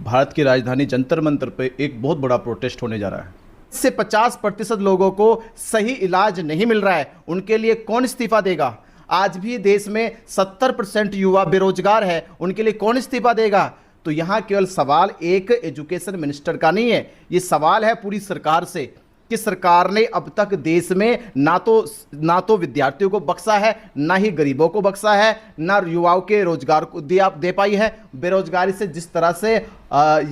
भारत की राजधानी जंतर मंतर पे एक बहुत बड़ा प्रोटेस्ट होने जा रहा है। इससे 50% लोगों को सही इलाज नहीं मिल रहा है, उनके लिए कौन इस्तीफा देगा? आज भी देश में 70% युवा बेरोजगार है, उनके लिए कौन इस्तीफा देगा? तो यहां केवल सवाल एक एजुकेशन मिनिस्टर का नहीं है, ये सवाल है पूरी सरकार से कि सरकार ने अब तक देश में ना तो विद्यार्थियों को बख्शा है, ना ही गरीबों को बख्शा है, ना युवाओं के रोजगार को दे पाई है। बेरोजगारी से जिस तरह से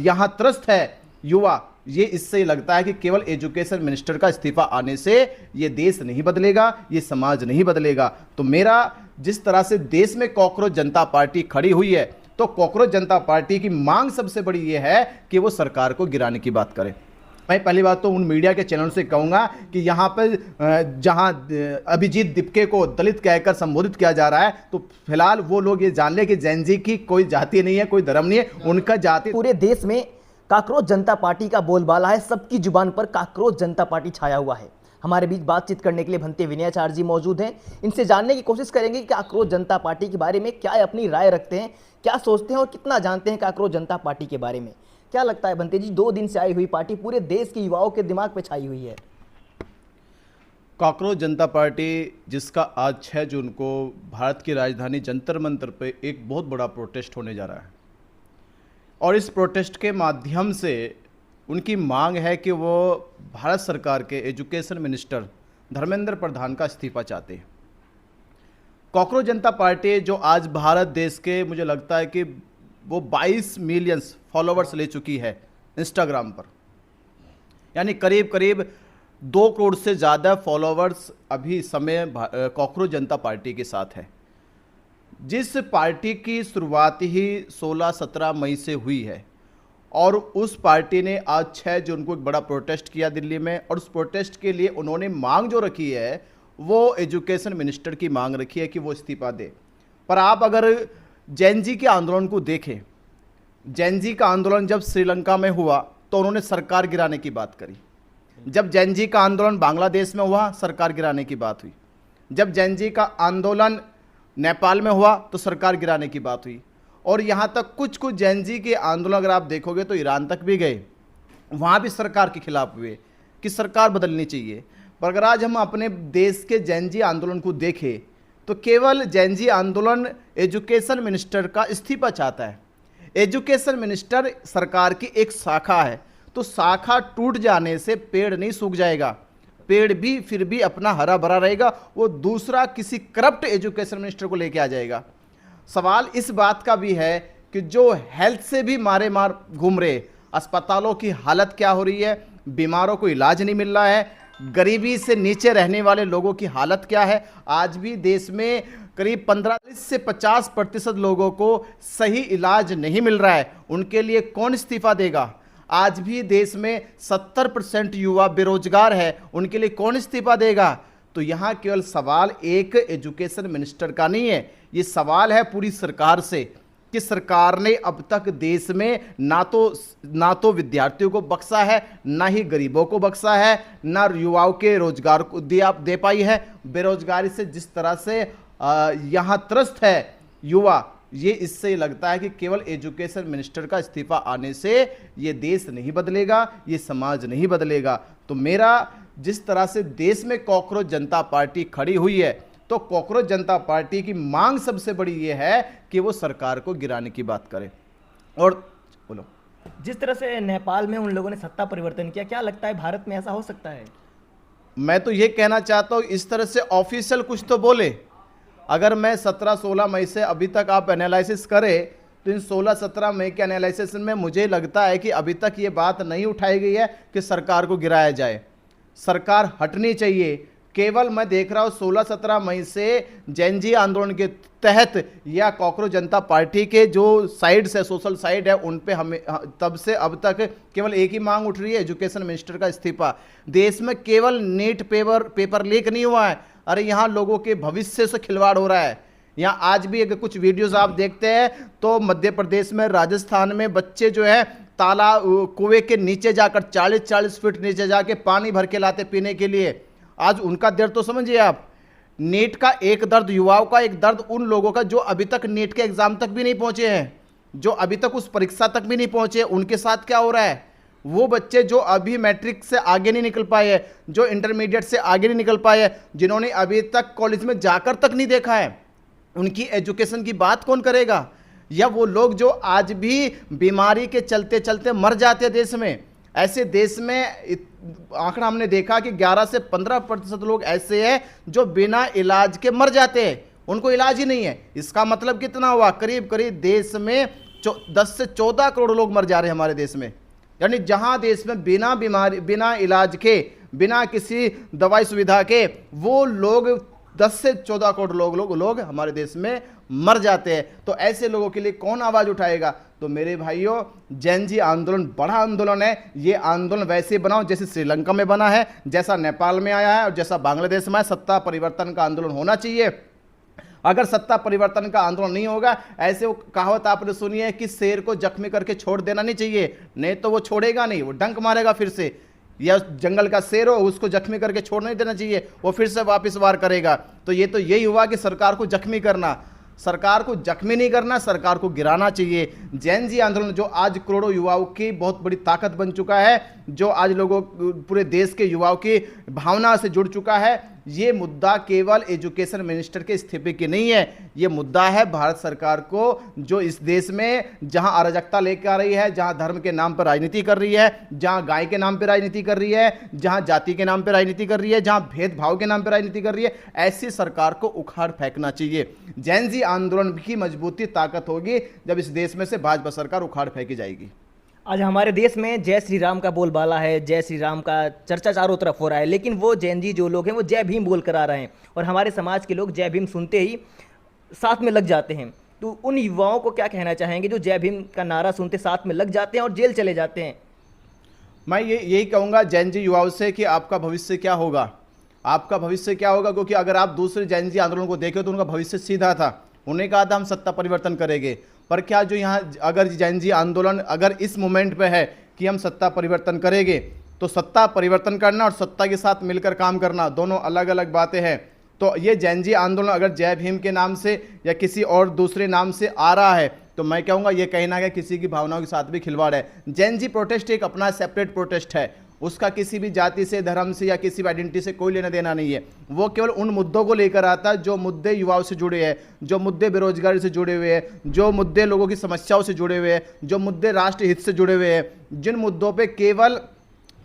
यहां त्रस्त है युवा, ये इससे लगता है कि केवल एजुकेशन मिनिस्टर का इस्तीफा आने से ये देश नहीं बदलेगा, ये समाज नहीं बदलेगा। तो मेरा जिस तरह से देश में कॉकरोच जनता पार्टी खड़ी हुई है, तो कॉकरोच जनता पार्टी की मांग सबसे बड़ी ये है कि वो सरकार को गिराने की बात करे। मैं पहली बात तो उन मीडिया के चैनल से कहूंगा कि यहाँ पर जहाँ अभिजीत दीपके को दलित कहकर संबोधित किया जा रहा है, तो फिलहाल वो लोग ये जान ले कि जैन जी की कोई जाति नहीं है, कोई धर्म नहीं है, उनका जाति। पूरे देश में काकरोच जनता पार्टी का बोलबाला है, सबकी जुबान पर काकरोच जनता पार्टी छाया हुआ है। हमारे बीच बातचीत करने के लिए भंते विनयाचार्य जी मौजूद हैं। इनसे जानने की कोशिश करेंगे कि काकरोच जनता पार्टी के बारे में क्या अपनी राय रखते हैं, क्या सोचते हैं और कितना जानते हैं काकरोच जनता पार्टी के बारे में। क्या लगता है भंते जी, 2 दिन से आई हुई पार्टी पूरे देश के युवाओं के दिमाग पे छाई हुई है। कॉकरोच जनता पार्टी जिसका आज 6 जून को भारत की राजधानी जंतर मंतर पे एक बहुत बड़ा प्रोटेस्ट होने जा रहा है, और इस प्रोटेस्ट के माध्यम से उनकी मांग है कि वो भारत सरकार के एजुकेशन मिनिस्टर धर्मेंद्र प्रधान का इस्तीफा चाहते हैं। कॉकरोच जनता पार्टी जो आज भारत देश के, मुझे लगता है कि वो 22 मिलियन फॉलोवर्स ले चुकी है इंस्टाग्राम पर, यानी करीब करीब 2 करोड़ से ज़्यादा फॉलोवर्स अभी समय कॉकरोच जनता पार्टी के साथ है। जिस पार्टी की शुरुआत ही 16-17 मई से हुई है, और उस पार्टी ने आज 6 जून को एक बड़ा प्रोटेस्ट किया दिल्ली में, और उस प्रोटेस्ट के लिए उन्होंने मांग जो रखी है वो एजुकेशन मिनिस्टर की मांग रखी है कि वो इस्तीफा दे। पर आप अगर जैन जी के आंदोलन को देखें, जैन जी का आंदोलन जब श्रीलंका में हुआ तो उन्होंने सरकार गिराने की बात करी। जब जैन जी का आंदोलन बांग्लादेश में हुआ, सरकार गिराने की बात हुई। जब जैन जी का आंदोलन नेपाल में हुआ तो सरकार गिराने की बात हुई। और यहाँ तक कुछ जैन जी के आंदोलन अगर आप देखोगे तो ईरान तक भी गए, वहाँ भी सरकार के खिलाफ हुए कि सरकार बदलनी चाहिए। पर अगर आज हम अपने देश के जैन जी आंदोलन को देखें तो केवल जैन जी आंदोलन एजुकेशन मिनिस्टर का इस्तीफा चाहता है। एजुकेशन मिनिस्टर सरकार की एक शाखा है, तो शाखा टूट जाने से पेड़ नहीं सूख जाएगा, पेड़ भी फिर भी अपना हरा भरा रहेगा, वो दूसरा किसी करप्ट एजुकेशन मिनिस्टर को लेके आ जाएगा। सवाल इस बात का भी है कि जो हेल्थ से भी मारे मार घूम रहे, अस्पतालों की हालत क्या हो रही है, बीमारों को इलाज नहीं मिल रहा है, गरीबी से नीचे रहने वाले लोगों की हालत क्या है। आज भी देश में करीब 15 से 50% लोगों को सही इलाज नहीं मिल रहा है, उनके लिए कौन इस्तीफा देगा? आज भी देश में 70% युवा बेरोजगार है, उनके लिए कौन इस्तीफा देगा? तो यहाँ केवल सवाल एक एजुकेशन मिनिस्टर का नहीं है, ये सवाल है पूरी सरकार से कि सरकार ने अब तक देश में ना तो विद्यार्थियों को बख्शा है, ना ही गरीबों को बख्शा है, ना युवाओं के रोजगार को दे पाई है। बेरोजगारी से जिस तरह से यहाँ त्रस्त है युवा, ये इससे लगता है कि केवल एजुकेशन मिनिस्टर का इस्तीफा आने से ये देश नहीं बदलेगा, ये समाज नहीं बदलेगा। तो मेरा जिस तरह से देश में कॉकरोच जनता पार्टी खड़ी हुई है, तो कॉकरोच जनता पार्टी की मांग सबसे बड़ी ये है कि वो सरकार को गिराने की बात करे। और बोलो, जिस तरह से नेपाल में उन लोगों ने सत्ता परिवर्तन किया, क्या लगता है भारत में ऐसा हो सकता है? मैं तो ये कहना चाहता हूँ, इस तरह से ऑफिशियल कुछ तो बोले। अगर मैं 17-16 मई से अभी तक आप एनालिसिस करें तो इन 16-17 मई के एनालिसिस में मुझे लगता है कि अभी तक ये बात नहीं उठाई गई है कि सरकार को गिराया जाए। सरकार हटनी चाहिए। केवल मैं देख रहा हूँ 16-17 मई से जैन जी आंदोलन के तहत या कॉकरोच जनता पार्टी के जो साइड्स है, सोशल साइड है, उन पे हमें तब से अब तक केवल एक ही मांग उठ रही है, एजुकेशन मिनिस्टर का इस्तीफा। देश में केवल नीट पेपर लीक नहीं हुआ है, अरे यहाँ लोगों के भविष्य से खिलवाड़ हो रहा है। यहाँ आज भी अगर कुछ वीडियोस आप देखते हैं तो मध्य प्रदेश में, राजस्थान में बच्चे जो है कुएं के नीचे जाकर 40-40 फीट नीचे जाके पानी भर के लाते पीने के लिए। आज उनका दर्द तो समझिए आप। नीट का एक दर्द युवाओं का, एक दर्द उन लोगों का जो अभी तक नीट के एग्जाम तक भी नहीं पहुंचे हैं, जो अभी तक उस परीक्षा तक भी नहीं पहुंचे, उनके साथ क्या हो रहा है? वो बच्चे जो अभी मैट्रिक से आगे नहीं निकल पाए हैं, जो इंटरमीडिएट से आगे नहीं निकल पाए हैं, जिन्होंने अभी तक कॉलेज में जाकर तक नहीं देखा है, उनकी एजुकेशन की बात कौन करेगा? या वो लोग जो आज भी बीमारी के चलते चलते मर जाते हैं देश में, ऐसे देश में आंकड़ा हमने देखा कि 11 से 15% लोग ऐसे हैं जो बिना इलाज के मर जाते हैं, उनको इलाज ही नहीं है। इसका मतलब कितना हुआ? करीब करीब देश में 10 से 14 करोड़ लोग मर जा रहे हैं हमारे देश में। यानी जहां देश में बिना बीमारी, बिना इलाज के, बिना किसी दवाई सुविधा के वो लोग 10 से 14 करोड़ लोग हमारे देश में मर जाते हैं। तो ऐसे लोगों के लिए कौन आवाज उठाएगा? तो मेरे भाइयों, जैन जी आंदोलन बड़ा आंदोलन है। ये आंदोलन वैसे बनाओ जैसे श्रीलंका में बना है, जैसा नेपाल में आया है और जैसा बांग्लादेश में है। सत्ता परिवर्तन का आंदोलन होना चाहिए। अगर सत्ता परिवर्तन का आंदोलन नहीं होगा, ऐसे वो कहावत आपने सुनी है कि शेर को जख्मी करके छोड़ देना नहीं चाहिए, नहीं तो वो छोड़ेगा नहीं, वो डंक मारेगा फिर से। या जंगल का शेर हो, उसको जख्मी करके छोड़ नहीं देना चाहिए, वो फिर से वापस वार करेगा। तो ये तो यही हुआ कि सरकार को जख्मी करना। सरकार को जख्मी नहीं करना, सरकार को गिराना चाहिए। जैन जी आंदोलन जो आज करोड़ों युवाओं की बहुत बड़ी ताकत बन चुका है, जो आज लोगों, पूरे देश के युवाओं की भावना से जुड़ चुका है, ये मुद्दा केवल एजुकेशन मिनिस्टर के इस्तीफे की नहीं है, ये मुद्दा है भारत सरकार को, जो इस देश में जहां अराजकता लेकर आ रही है, जहां धर्म के नाम पर राजनीति कर रही है, जहां गाय के नाम पर राजनीति कर रही है, जहां जाति के नाम पर राजनीति कर रही है, जहां भेदभाव के नाम पर राजनीति कर रही है। ऐसी सरकार को उखाड़ फेंकना चाहिए। जैन जी आंदोलन की मजबूती, ताकत होगी जब इस देश में से भाजपा सरकार उखाड़ फेंकी जाएगी। आज हमारे देश में जय श्री राम का बोलबाला है, जय श्री राम का चर्चा चारों तरफ हो रहा है, लेकिन वो जैन जी जो लोग हैं वो जय भीम बोल कर आ रहे हैं और हमारे समाज के लोग जय भीम सुनते ही साथ में लग जाते हैं। तो उन युवाओं को क्या कहना चाहेंगे जो जय भीम का नारा सुनते साथ में लग जाते हैं और जेल चले जाते हैं? मैं यही कहूँगा जैन जी युवाओं से कि आपका भविष्य क्या होगा, आपका भविष्य क्या होगा। क्योंकि अगर आप दूसरे जैन जी आंदोलन को देखें तो उनका भविष्य सीधा था, उन्हें कहा था हम सत्ता परिवर्तन करेंगे। पर क्या जो यहाँ अगर जैन जी आंदोलन अगर इस मोमेंट पे है कि हम सत्ता परिवर्तन करेंगे, तो सत्ता परिवर्तन करना और सत्ता के साथ मिलकर काम करना दोनों अलग अलग बातें हैं। तो ये जैन जी आंदोलन अगर जय भीम के नाम से या किसी और दूसरे नाम से आ रहा है, तो मैं कहूँगा ये कहीं ना कहीं किसी की भावनाओं के साथ भी खिलवाड़ है। जैन जी प्रोटेस्ट एक अपना सेपरेट प्रोटेस्ट है, उसका किसी भी जाति से, धर्म से या किसी भी आइडेंटिटी से कोई लेना देना नहीं है। वो केवल उन मुद्दों को लेकर आता है जो मुद्दे युवाओं से जुड़े हैं, जो मुद्दे बेरोजगारी से जुड़े हुए हैं, जो मुद्दे लोगों की समस्याओं से जुड़े हुए हैं, जो मुद्दे राष्ट्र हित से जुड़े हुए हैं, जिन मुद्दों पे केवल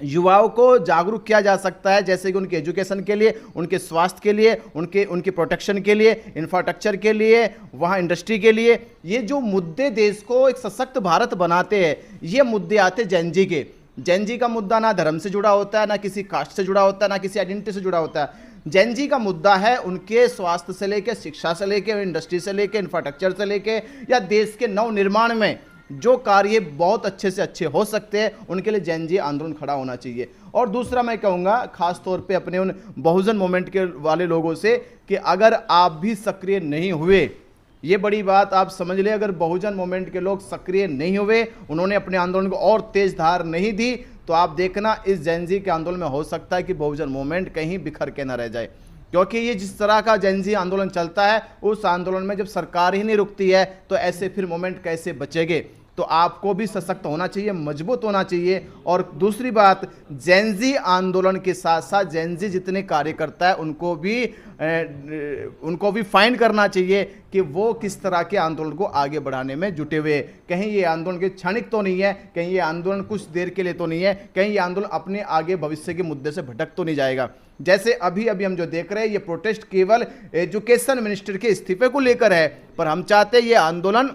युवाओं को जागरूक किया जा सकता है, जैसे कि उनके एजुकेशन के लिए, उनके स्वास्थ्य के लिए, उनके प्रोटेक्शन के लिए, इंफ्रास्ट्रक्चर के लिए, वहाँ इंडस्ट्री के लिए। ये जो मुद्दे देश को एक सशक्त भारत बनाते हैं, ये मुद्दे आते जैन जी के। जैन जी का मुद्दा ना धर्म से जुड़ा होता है, ना किसी कास्ट से जुड़ा होता है, ना किसी आइडेंटिटी से जुड़ा होता है। जैन जी का मुद्दा है उनके स्वास्थ्य से लेकर, शिक्षा से लेकर, इंडस्ट्री से लेकर, इंफ्रास्ट्रक्चर से लेकर, या देश के नव निर्माण में जो कार्य बहुत अच्छे से अच्छे हो सकते हैं, उनके लिए जैन जी आंदोलन खड़ा होना चाहिए। और दूसरा मैं कहूँगा खास तौर पे अपने उन बहुजन मूवमेंट के वाले लोगों से कि अगर आप भी सक्रिय नहीं हुए, ये बड़ी बात आप समझ लें, अगर बहुजन मूवमेंट के लोग सक्रिय नहीं हुए, उन्होंने अपने आंदोलन को और तेज धार नहीं दी, तो आप देखना इस जैन जी के आंदोलन में हो सकता है कि बहुजन मूवमेंट कहीं बिखर के न रह जाए। क्योंकि ये जिस तरह का जैन जी आंदोलन चलता है, उस आंदोलन में जब सरकार ही नहीं रुकती है, तो ऐसे फिर मूवमेंट कैसे बचेंगे। तो आपको भी सशक्त होना चाहिए, मजबूत होना चाहिए। और दूसरी बात, जैन जी आंदोलन के साथ साथ जैन जी जितने कार्यकर्ता है उनको भी फाइंड करना चाहिए कि वो किस तरह के आंदोलन को आगे बढ़ाने में जुटे हुए। कहीं ये आंदोलन के क्षणिक तो नहीं है, कहीं ये आंदोलन कुछ देर के लिए तो नहीं है, कहीं ये आंदोलन अपने आगे भविष्य के मुद्दे से भटक तो नहीं जाएगा। जैसे अभी हम जो देख रहे हैं, ये प्रोटेस्ट केवल एजुकेशन मिनिस्टर के इस्तीफे को लेकर है, पर हम चाहते हैं ये आंदोलन,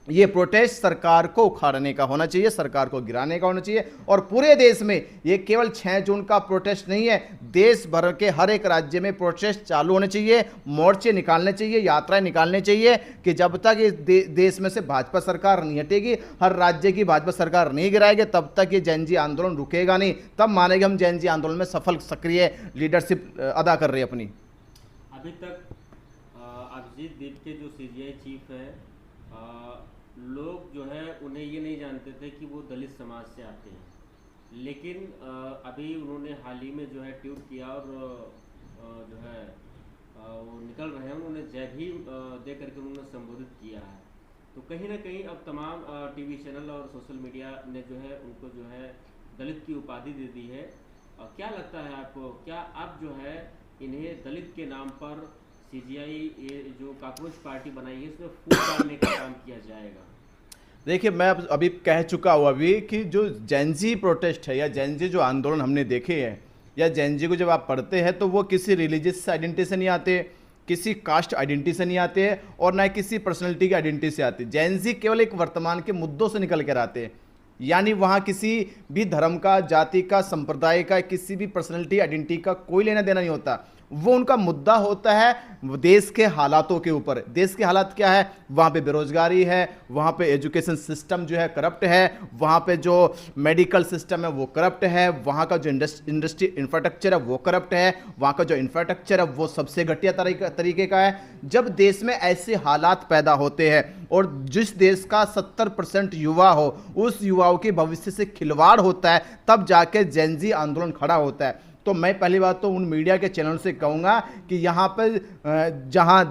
ये प्रोटेस्ट सरकार को उखाड़ने का होना चाहिए, सरकार को गिराने का होना चाहिए। और पूरे देश में ये केवल 6 जून का प्रोटेस्ट नहीं है, देश भर के हर एक राज्य में प्रोटेस्ट चालू होने चाहिए, मोर्चे निकालने चाहिए, यात्राएं निकालने चाहिए कि जब तक इस देश में से भाजपा सरकार नहीं हटेगी, हर राज्य की भाजपा सरकार नहीं गिराएगी, तब तक ये जैन जी आंदोलन रुकेगा नहीं। तब मानेंगे हम जैन जी आंदोलन में सफल सक्रिय लीडरशिप अदा कर रही है अपनी। अभी तक अभिजीत दीप के जो सीजीआई चीफ है, लोग जो है उन्हें ये नहीं जानते थे कि वो दलित समाज से आते हैं, लेकिन अभी उन्होंने हाल ही में जो है ट्वीट किया और जो है वो निकल रहे हैं, उन्होंने जय भीम दे करके उन्होंने संबोधित किया है। तो कहीं ना कहीं अब तमाम टीवी चैनल और सोशल मीडिया ने जो है उनको जो है दलित की उपाधि दे दी है। क्या लगता है आपको, क्या अब जो है इन्हें दलित के नाम पर सीजीआई ये जो काकरोच पार्टी बनाई है इसमें फूट डालने का काम किया जाएगा? देखिए, मैं अभी कह चुका हूँ अभी कि जो जेनजी प्रोटेस्ट है या जेनजी जो आंदोलन हमने देखे हैं या जेनजी को जब आप पढ़ते हैं तो वो किसी रिलीजियस आइडेंटिटी से नहीं आते, किसी कास्ट आइडेंटिटी से नहीं आते और ना किसी पर्सनैलिटी की आइडेंटिटी से आते। जेनजी केवल एक वर्तमान के मुद्दों से निकल कर आते हैं, यानी वहाँ किसी भी धर्म का, जाति का, संप्रदाय का, किसी भी पर्सनैलिटी आइडेंटिटी का कोई लेना देना नहीं होता। वो उनका मुद्दा होता है देश के हालातों के ऊपर। देश के हालात क्या है? वहाँ पे बेरोजगारी है, वहाँ पे एजुकेशन सिस्टम जो है करप्ट है, वहाँ पे जो मेडिकल सिस्टम है वो करप्ट है, वहाँ का जो इंडस्ट्री इंफ्रास्ट्रक्चर है वो करप्ट है, वहाँ का जो इंफ्रास्ट्रक्चर है वो सबसे घटिया तरीके का है। जब देश में ऐसे हालात पैदा होते हैं और जिस देश का 70% युवा हो, उस युवाओं के भविष्य से खिलवाड़ होता है, तब जाके जेनजी आंदोलन खड़ा होता है। तो मैं पहली बात तो उन मीडिया के चैनल से कहूँगा कि यहाँ पर जहाँ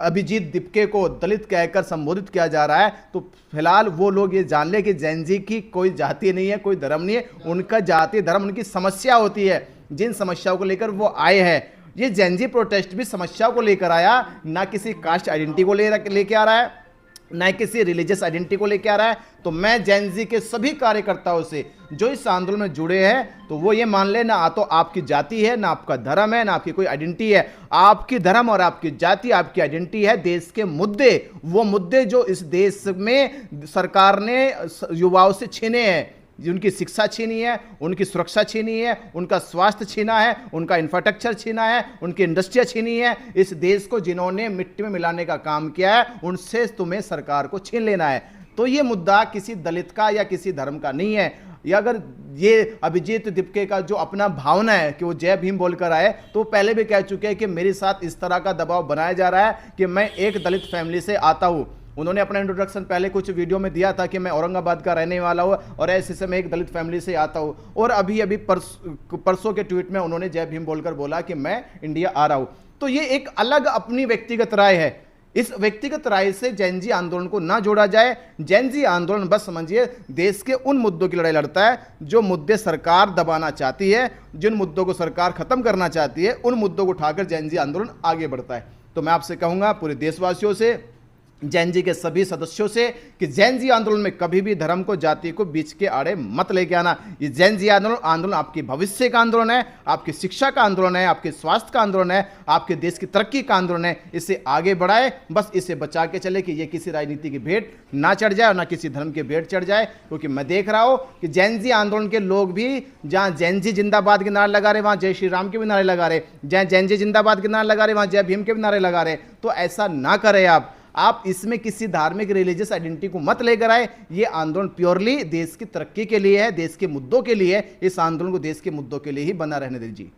अभिजीत दीपके को दलित कहकर संबोधित किया जा रहा है, तो फिलहाल वो लोग ये जान ले कि जेनजी की कोई जाति नहीं है, कोई धर्म नहीं है। उनका जाति धर्म उनकी समस्या होती है, जिन समस्याओं को लेकर वो आए हैं। ये जेनजी प्रोटेस्ट भी समस्याओं को लेकर आया, ना किसी कास्ट आइडेंटिटी को लेके आ रहा है, न किसी रिलीजियस आइडेंटिटी को लेकर आ रहा है। तो मैं जेनजी के सभी कार्यकर्ताओं से जो इस आंदोलन में जुड़े हैं, तो वो ये मान ले, ना तो आपकी जाति है, ना आपका धर्म है, ना आपकी कोई आइडेंटिटी है। आपकी धर्म और आपकी जाति, आपकी आइडेंटिटी है देश के मुद्दे, वो मुद्दे जो इस देश में सरकार ने युवाओं से छीने हैं। उनकी शिक्षा छीनी है, उनकी सुरक्षा छीनी है, उनका स्वास्थ्य छीना है, उनका इंफ्रास्ट्रक्चर छीना है, उनकी इंडस्ट्रिया छीनी है। इस देश को जिन्होंने मिट्टी में मिलाने का काम किया है, उनसे तुम्हें सरकार को छीन लेना है। तो ये मुद्दा किसी दलित का या किसी धर्म का नहीं है। या अगर ये अभिजीत दीपके का जो अपना भावना है कि वो जय भीम बोलकर आए, तो पहले भी कह चुके हैं कि मेरे साथ इस तरह का दबाव बनाया जा रहा है कि मैं एक दलित फैमिली से आता हूँ। उन्होंने अपना इंट्रोडक्शन पहले कुछ वीडियो में दिया था कि मैं औरंगाबाद का रहने वाला हूँ और ऐसे से मैं एक दलित फैमिली से आता हूँ। और अभी परसों के ट्वीट में उन्होंने जय भीम बोलकर बोला कि मैं इंडिया आ रहा हूँ। तो ये एक अलग अपनी व्यक्तिगत राय है। इस व्यक्तिगत राय से जेनजी आंदोलन को ना जोड़ा जाए। जेनजी आंदोलन बस समझिए देश के उन मुद्दों की लड़ाई लड़ता है जो मुद्दे सरकार दबाना चाहती है, जिन मुद्दों को सरकार खत्म करना चाहती है, उन मुद्दों को उठाकर जेनजी आंदोलन आगे बढ़ता है। तो मैं आपसे कहूंगा, पूरे देशवासियों से, जेनजी के सभी सदस्यों से, कि जेनजी आंदोलन में कभी भी धर्म को, जाति को बीच के आड़े मत लेके आना। ये जेनजी आंदोलन आपके भविष्य का आंदोलन है, आपकी शिक्षा का आंदोलन है, आपके स्वास्थ्य का आंदोलन है, आपके देश की तरक्की का आंदोलन है। इसे आगे बढ़ाए, बस इसे बचा के चले कि ये किसी राजनीति की भेंट ना चढ़ जाए और ना किसी धर्म की भेंट चढ़ जाए। क्योंकि मैं देख रहा हूँ कि जेनजी आंदोलन के लोग भी जहाँ जेनजी जिंदाबाद के नारे लगा रहे, वहाँ जय श्री राम के भी नारे लगा रहे, जहाँ जेनजी जिंदाबाद के नारे लगा रहे, वहाँ जय भीम के भी नारे लगा रहे। तो ऐसा ना करें आप इसमें किसी धार्मिक रिलीजियस आइडेंटिटी को मत लेकर आए। ये आंदोलन प्योरली देश की तरक्की के लिए है, देश के मुद्दों के लिए है। इस आंदोलन को देश के मुद्दों के लिए ही बना रहने दीजिए।